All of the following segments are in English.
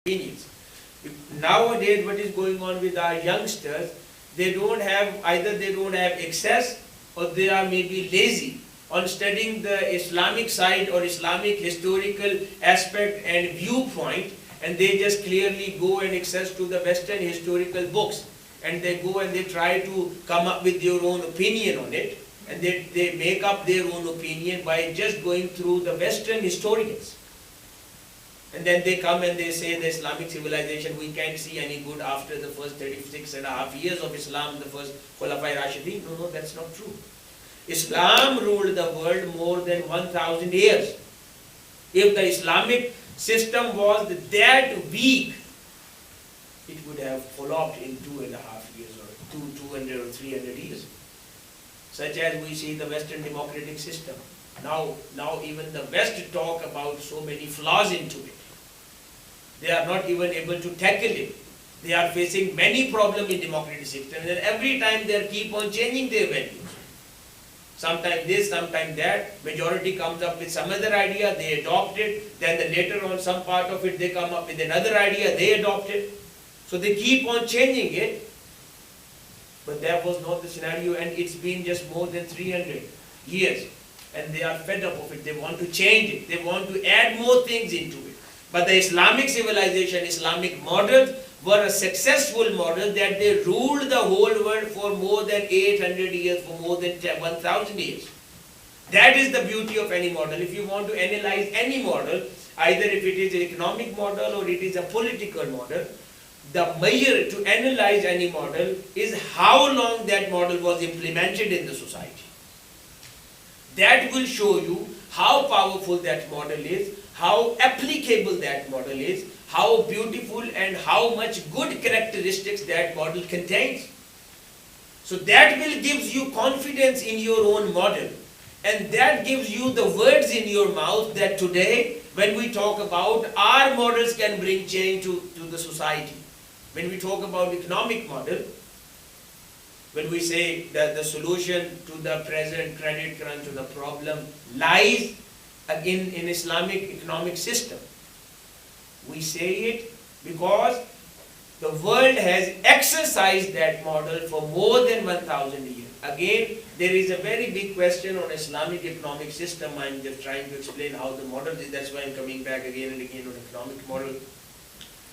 opinions. Nowadays, what is going on with our youngsters, they don't have, either they don't have access or they are maybe lazy on studying the Islamic side or Islamic historical aspect and viewpoint, and they just clearly go and access to the Western historical books, and they go and they try to come up with their own opinion on it, and they make up their own opinion by just going through the Western historians. And then they come and they say the Islamic civilization, we can't see any good after the first 36.5 years of Islam, the first Khulafa Rashidin. No, that's not true. Islam ruled the world more than 1,000 years. If the Islamic system was that weak, it would have flopped in 2.5 years or 200 or 300 years. Such as we see the Western democratic system. Now even the West talk about so many flaws into it. They are not even able to tackle it. They are facing many problems in democratic system, and every time they keep on changing their values. Sometimes this, sometimes that. Majority comes up with some other idea, they adopt it. Then later on some part of it they come up with another idea, they adopt it. So they keep on changing it. But that was not the scenario, and it's been just more than 300 years. And they are fed up of it. They want to change it. They want to add more things into it. But the Islamic civilization, Islamic models were a successful model that they ruled the whole world for more than 800 years, for more than 1,000 years. That is the beauty of any model. If you want to analyze any model, either if it is an economic model or it is a political model, the measure to analyze any model is how long that model was implemented in the society. That will show you how powerful that model is, how applicable that model is, how beautiful and how much good characteristics that model contains. So that will give you confidence in your own model, and that gives you the words in your mouth that today when we talk about our models can bring change to the society. When we talk about economic model, when we say that the solution to the present credit crunch or the problem lies in Islamic economic system, we say it because the world has exercised that model for more than 1,000 years. Again, there is a very big question on Islamic economic system. I'm just trying to explain how the model is. That's why I'm coming back again and again on economic model.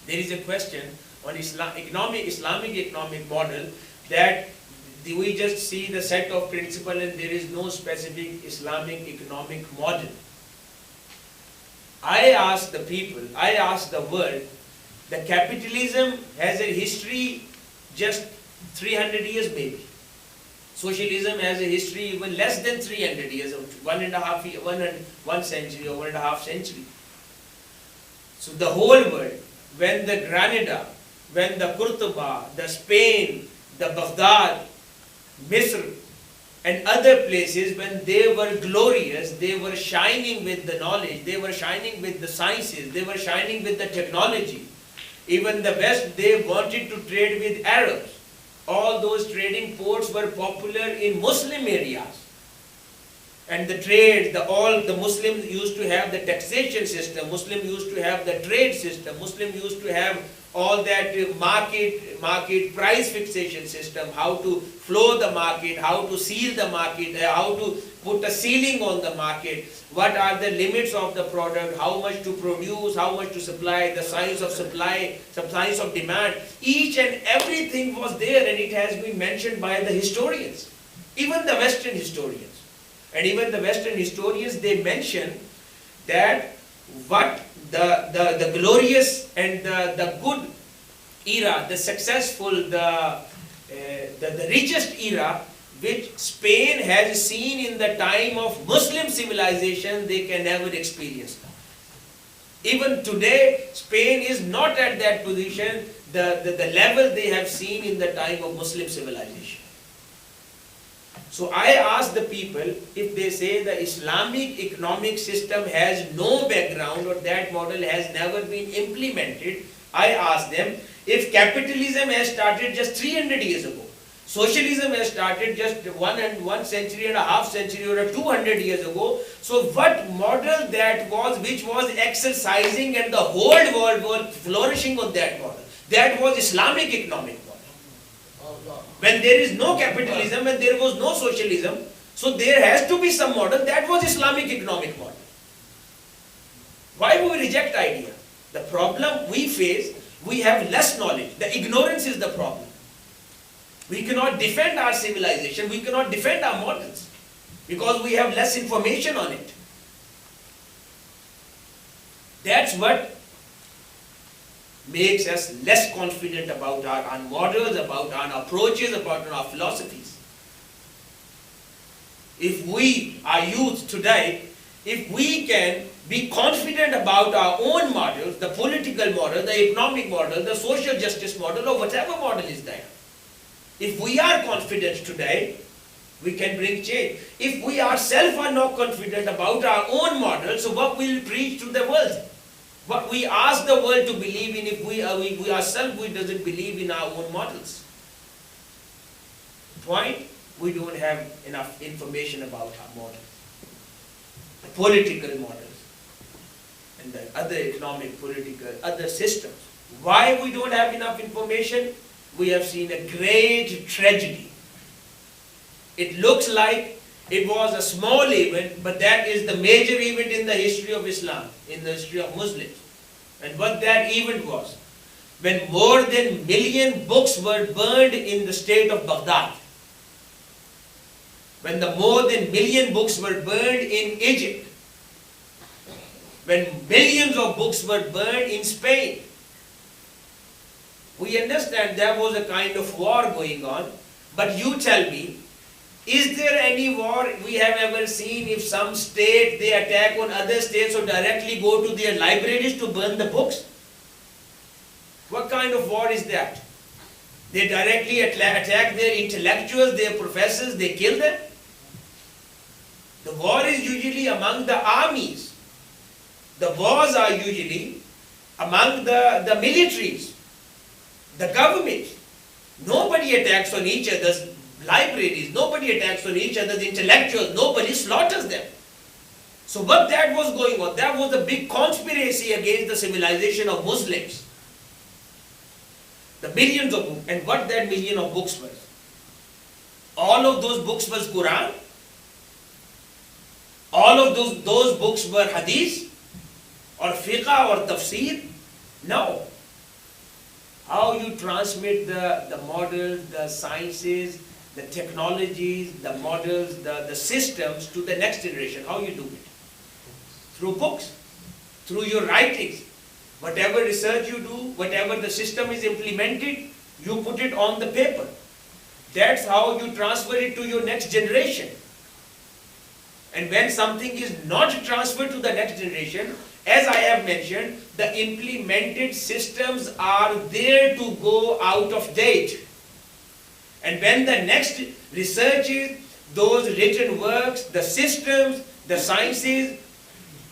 There is a question on Islamic economic model that we just see the set of principles and there is no specific Islamic economic model. I ask the people, I ask the world, the capitalism has a history just 300 years maybe. Socialism has a history even less than 300 years, one century or 1.5 century. So the whole world, when the Granada, when the Qurtuba, the Spain, the Baghdad, Misr, and other places, when they were glorious, they were shining with the knowledge, they were shining with the sciences, they were shining with the technology. Even the West, they wanted to trade with Arabs. All those trading ports were popular in Muslim areas. And the trade, all the Muslims used to have the taxation system, Muslims used to have the trade system, Muslims used to have all that market price fixation system, how to flow the market, how to seal the market, how to put a ceiling on the market, what are the limits of the product, how much to produce, how much to supply, the science of supply, some science of demand. Each and everything was there, and it has been mentioned by the historians, even the Western historians. And even the Western historians, they mention that what the glorious and the good era, the successful, the richest era, which Spain has seen in the time of Muslim civilization, they can never experience now. Even today, Spain is not at that position, the level they have seen in the time of Muslim civilization. So I ask the people, if they say the Islamic economic system has no background or that model has never been implemented, I ask them, if capitalism has started just 300 years ago, Socialism has started just one century and a half century or 200 years ago. So what model that was, which was exercising and the whole world was flourishing on that model? That was Islamic economic model. When there is no capitalism, when there was no socialism, so there has to be some model. That was Islamic economic model. Why do we reject idea? The problem we face, we have less knowledge. The ignorance is the problem. We cannot defend our civilization, we cannot defend our models because we have less information on it. That's what makes us less confident about our models, about our approaches, about our philosophies. If we, our youth today, if we can be confident about our own models, the political model, the economic model, the social justice model, or whatever model is there, if we are confident today, we can bring change. If we ourselves are not confident about our own model, so what will we preach to the world? What we ask the world to believe in if we ourselves doesn't believe in our own models? Point, we don't have enough information about our models. The political models and the other economic, political, other systems. Why we don't have enough information? We have seen a great tragedy. It looks like it was a small event, but that is the major event in the history of Islam, in the history of Muslims. And what that event was, when more than 1 million books were burned in the state of Baghdad, when the more than 1 million books were burned in Egypt, when millions of books were burned in Spain, we understand there was a kind of war going on, but you tell me, is there any war we have ever seen if some state, they attack on other states or directly go to their libraries to burn the books? What kind of war is that? They directly attack their intellectuals, their professors, they kill them? The war is usually among the armies. The wars are usually among the militaries, the government. Nobody attacks on each other's libraries, nobody attacks on each other's intellectuals, nobody slaughters them. So what that was going on, that was a big conspiracy against the civilization of Muslims. The millions of books, and what that million of books was. All of those books was Quran. All of those books were hadith or fiqh or tafsir. No. How you transmit the models, the sciences, the technologies, the models, the systems to the next generation. How you do it? Through books, through your writings. Whatever research you do, whatever the system is implemented, you put it on the paper. That's how you transfer it to your next generation. And when something is not transferred to the next generation, as I have mentioned, the implemented systems are there to go out of date. And when the next researches, those written works, the systems, the sciences,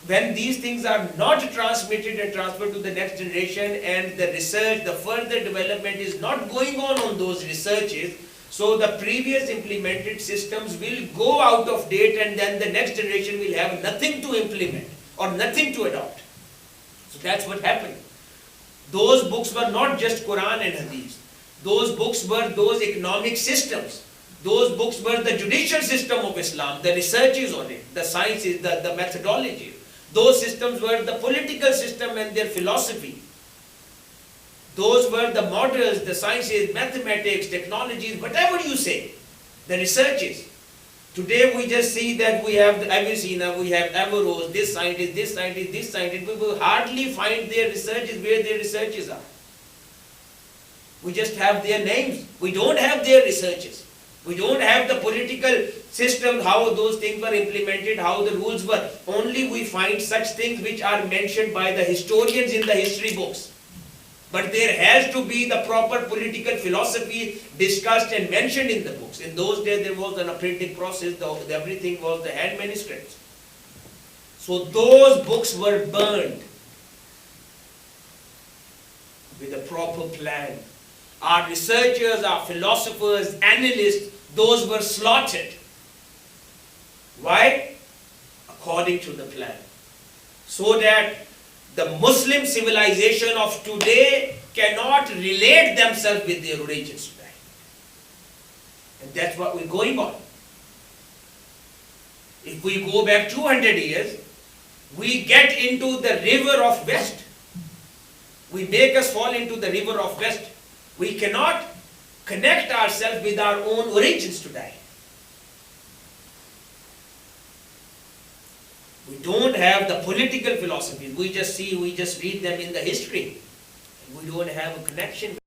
when these things are not transmitted and transferred to the next generation and the research, the further development is not going on those researches, so the previous implemented systems will go out of date and then the next generation will have nothing to implement or nothing to adopt. So that's what happened. Those books were not just Quran and Hadith. Those books were those economic systems. Those books were the judicial system of Islam, the researches on it, the sciences, the methodology. Those systems were the political system and their philosophy. Those were the models, the sciences, mathematics, technologies, whatever you say, the researches. Today we just see that we have Avicenna, we have Averroes, this scientist, this scientist, this scientist. We will hardly find their researches where their researches are. We just have their names. We don't have their researches. We don't have the political system, how those things were implemented, how the rules were. Only we find such things which are mentioned by the historians in the history books. But there has to be the proper political philosophy discussed and mentioned in the books. In those days there was an printing process, everything was the hand manuscripts. So those books were burned with a proper plan. our researchers, our philosophers, analysts, those were slaughtered. Why? According to the plan. So that the Muslim civilization of today cannot relate themselves with their origins today. And that's what we're going on. If we go back 200 years, we get into the river of West. We make us fall into the river of West. We cannot connect ourselves with our own origins today. We don't have the political philosophies. We just read them in the history. We don't have a connection.